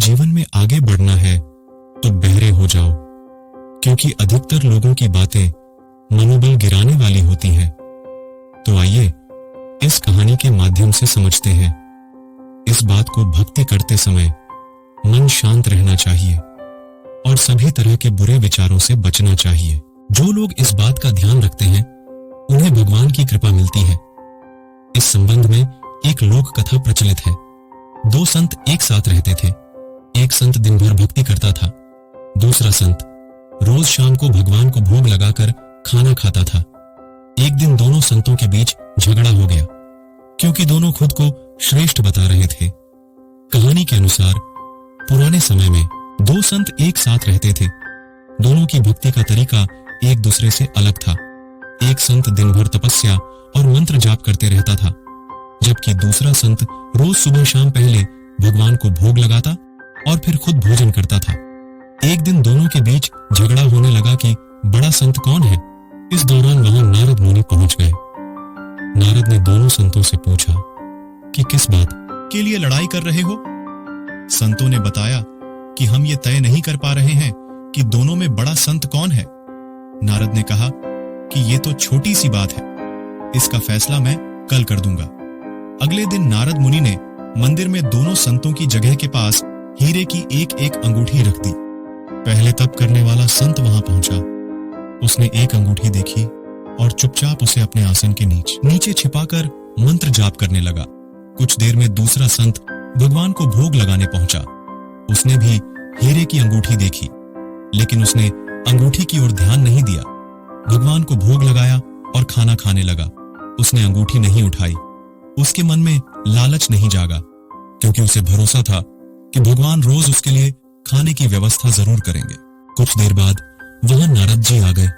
जीवन में आगे बढ़ना है तो बहरे हो जाओ, क्योंकि अधिकतर लोगों की बातें मनोबल गिराने वाली होती हैं। तो आइए इस कहानी के माध्यम से समझते हैं इस बात को, भक्ति करते समय मन शांत रहना चाहिए और सभी तरह के बुरे विचारों से बचना चाहिए। जो लोग इस बात का ध्यान रखते हैं उन्हें भगवान की कृपा मिलती है। इस संबंध में एक लोक कथा प्रचलित है। दो संत एक साथ रहते थे। एक संत दिन भर भक्ति करता था, दूसरा संत रोज शाम को भगवान को भोग लगाकर खाना खाता था। एक दिन दोनों संतों के बीच झगड़ा हो गया, क्योंकि दोनों खुद को श्रेष्ठ बता रहे थे। कहानी के अनुसार पुराने समय में दो संत एक साथ रहते थे। दोनों की भक्ति का तरीका एक दूसरे से अलग था। एक संत दिन भर तपस्या और मंत्र जाप करते रहता था, जबकि दूसरा संत रोज सुबह शाम पहले भगवान को भोग लगाता और फिर खुद भोजन करता था। एक दिन दोनों के बीच झगड़ा होने लगा कि बड़ा संत कौन है। इस दौरान वहां नारद मुनि पहुंच गए। नारद ने दोनों संतों से पूछा कि किस बात के लिए लड़ाई कर रहे हो। संतों ने बताया कि हम ये तय नहीं कर पा रहे हैं कि दोनों में बड़ा संत कौन है। नारद ने कहा कि ये तो छोटी सी बात है, इसका फैसला मैं कल कर दूंगा। अगले दिन नारद मुनि ने मंदिर में दोनों संतों की जगह के पास हीरे की एक एक अंगूठी रख दी। पहले तप करने वाला संत वहां पहुंचा। उसने एक अंगूठी देखी और चुपचाप उसे अपने आसन के नीचे छिपाकर मंत्र जाप करने लगा। कुछ देर में दूसरा संत भगवान को भोग लगाने पहुंचा। उसने भी हीरे की अंगूठी देखी, लेकिन उसने अंगूठी की ओर ध्यान नहीं दिया। भगवान को भोग लगाया और खाना खाने लगा। उसने अंगूठी नहीं उठाई। उसके मन में लालच नहीं जागा, क्योंकि उसे भरोसा था कि भगवान रोज उसके लिए खाने की व्यवस्था जरूर करेंगे। कुछ देर बाद वहां नारद जी आ गए।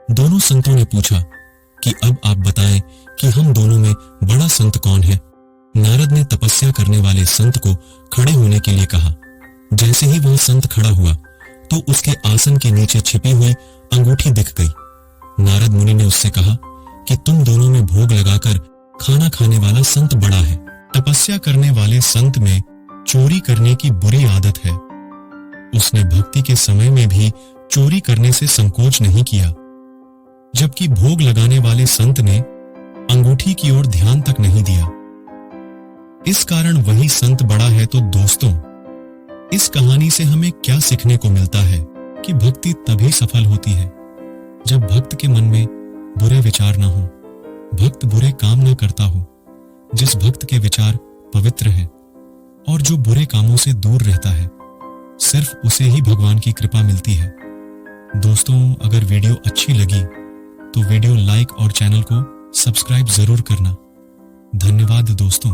दोनों संतों ने पूछा कि अब आप बताएं कि हम दोनों में बड़ा संत कौन है। नारद ने तपस्या करने वाले संत को खड़े होने के लिए कहा। जैसे ही वह संत खड़ा हुआ तो उसके आसन के नीचे छिपी हुई अंगूठी दिख गई। नारद मुनि ने उससे कहा कि तुम दोनों में भोग लगाकर खाना खाने वाला संत बड़ा है। तपस्या करने वाले संत में चोरी करने की बुरी आदत है। उसने भक्ति के समय में भी चोरी करने से संकोच नहीं किया, जबकि भोग लगाने वाले संत ने अंगूठी की ओर ध्यान तक नहीं दिया। इस कारण वही संत बड़ा है। तो दोस्तों, इस कहानी से हमें क्या सीखने को मिलता है कि भक्ति तभी सफल होती है जब भक्त के मन में बुरे विचार ना हो, भक्त बुरे काम ना करता हो। जिस भक्त के विचार पवित्र हैं और जो बुरे कामों से दूर रहता है, सिर्फ उसे ही भगवान की कृपा मिलती है। दोस्तों, अगर वीडियो अच्छी लगी तो वीडियो लाइक और चैनल को सब्सक्राइब जरूर करना। धन्यवाद दोस्तों।